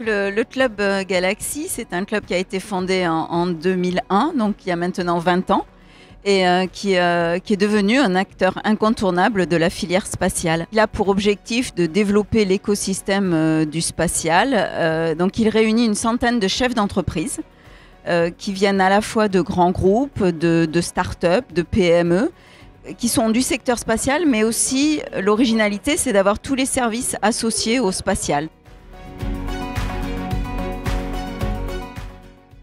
Le club Galaxy, c'est un club qui a été fondé en 2001, donc il y a maintenant 20 ans, et qui est devenu un acteur incontournable de la filière spatiale. Il a pour objectif de développer l'écosystème du spatial. Donc il réunit une centaine de chefs d'entreprise qui viennent à la fois de grands groupes, de start-up, de PME, qui sont du secteur spatial, mais aussi l'originalité, c'est d'avoir tous les services associés au spatial.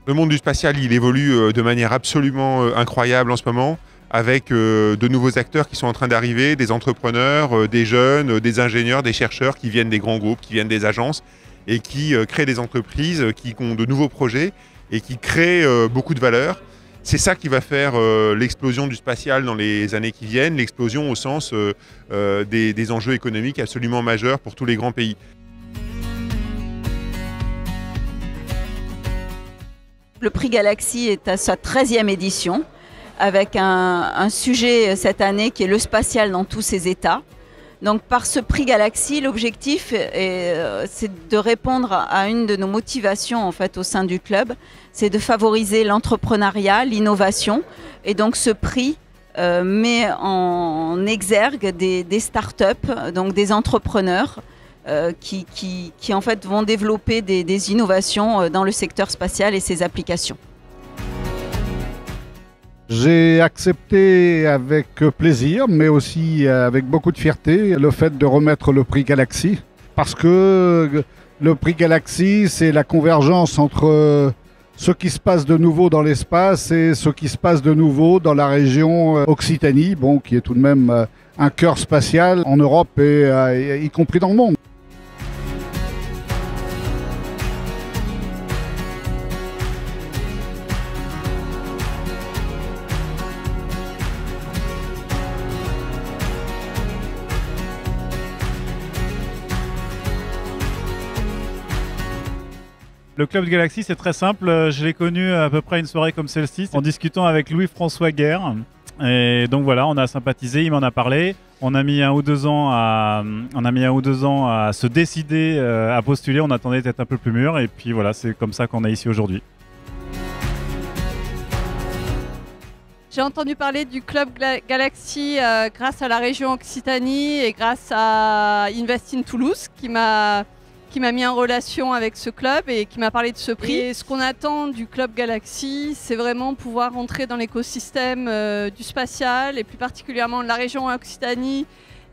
Le monde du spatial, il évolue de manière absolument incroyable en ce moment, avec de nouveaux acteurs qui sont en train d'arriver, des entrepreneurs, des jeunes, des ingénieurs, des chercheurs qui viennent des grands groupes, qui viennent des agences et qui créent des entreprises, qui ont de nouveaux projets et qui créent beaucoup de valeur. C'est ça qui va faire l'explosion du spatial dans les années qui viennent, l'explosion au sens des enjeux économiques absolument majeurs pour tous les grands pays. Le prix Galaxy est à sa 13e édition, avec un sujet cette année qui est le spatial dans tous ses états. Donc par ce prix Galaxy, l'objectif c'est de répondre à une de nos motivations en fait, au sein du club, c'est de favoriser l'entrepreneuriat, l'innovation. Et donc ce prix met en exergue des startups, donc des entrepreneurs, qui en fait vont développer des innovations dans le secteur spatial et ses applications. J'ai accepté avec plaisir, mais aussi avec beaucoup de fierté, le fait de remettre le prix Galaxy. Parce que le prix Galaxy, c'est la convergence entre ce qui se passe de nouveau dans l'espace et ce qui se passe de nouveau dans la région Occitanie, bon, qui est tout de même un cœur spatial en Europe et y compris dans le monde. Le Club Galaxy, c'est très simple. Je l'ai connu à peu près une soirée comme celle-ci, en discutant avec Louis-François Guerre. Et donc voilà, on a sympathisé, il m'en a parlé. On a mis 1 ou 2 ans à se décider à postuler. On attendait d'être un peu plus mûr. Et puis voilà, c'est comme ça qu'on est ici aujourd'hui. J'ai entendu parler du Club Galaxy grâce à la région Occitanie et grâce à Invest in Toulouse qui m'a mis en relation avec ce club et qui m'a parlé de ce prix. Et ce qu'on attend du Club Galaxy, c'est vraiment pouvoir entrer dans l'écosystème du spatial et plus particulièrement de la région Occitanie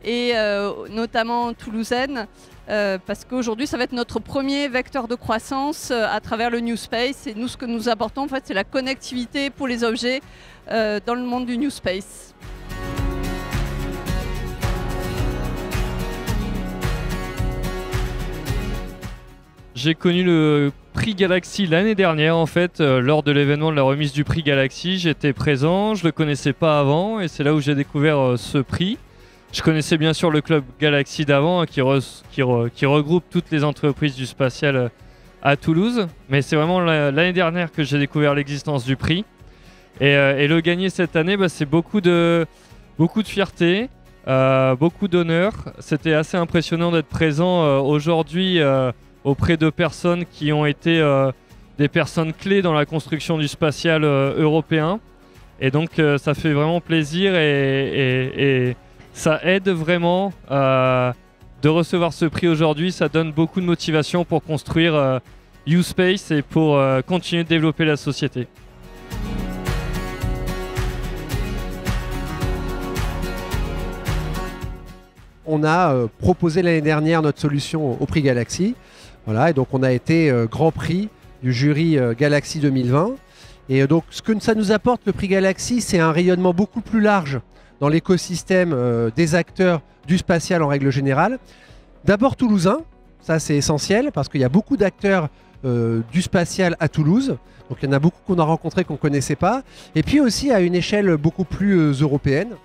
et notamment toulousaine. Parce qu'aujourd'hui, ça va être notre premier vecteur de croissance à travers le New Space. Et nous, ce que nous apportons, en fait, c'est la connectivité pour les objets dans le monde du New Space. J'ai connu le prix Galaxy l'année dernière en fait, lors de l'événement de la remise du prix Galaxy. J'étais présent, je ne le connaissais pas avant et c'est là où j'ai découvert ce prix. Je connaissais bien sûr le Club Galaxy d'avant qui regroupe toutes les entreprises du spatial à Toulouse. Mais c'est vraiment l'année dernière que j'ai découvert l'existence du prix. Et le gagner cette année, c'est beaucoup de fierté, beaucoup d'honneur. C'était assez impressionnant d'être présent aujourd'hui auprès de personnes qui ont été des personnes clés dans la construction du spatial européen. Et donc ça fait vraiment plaisir et ça aide vraiment de recevoir ce prix aujourd'hui. Ça donne beaucoup de motivation pour construire U-Space et pour continuer de développer la société. On a proposé l'année dernière notre solution au prix Galaxy. Voilà, et donc on a été grand prix du jury Galaxy 2020. Et donc ce que ça nous apporte, le prix Galaxy, c'est un rayonnement beaucoup plus large dans l'écosystème des acteurs du spatial en règle générale. D'abord toulousain, ça c'est essentiel parce qu'il y a beaucoup d'acteurs du spatial à Toulouse. Donc il y en a beaucoup qu'on a rencontrés qu'on ne connaissait pas. Et puis aussi à une échelle beaucoup plus européenne.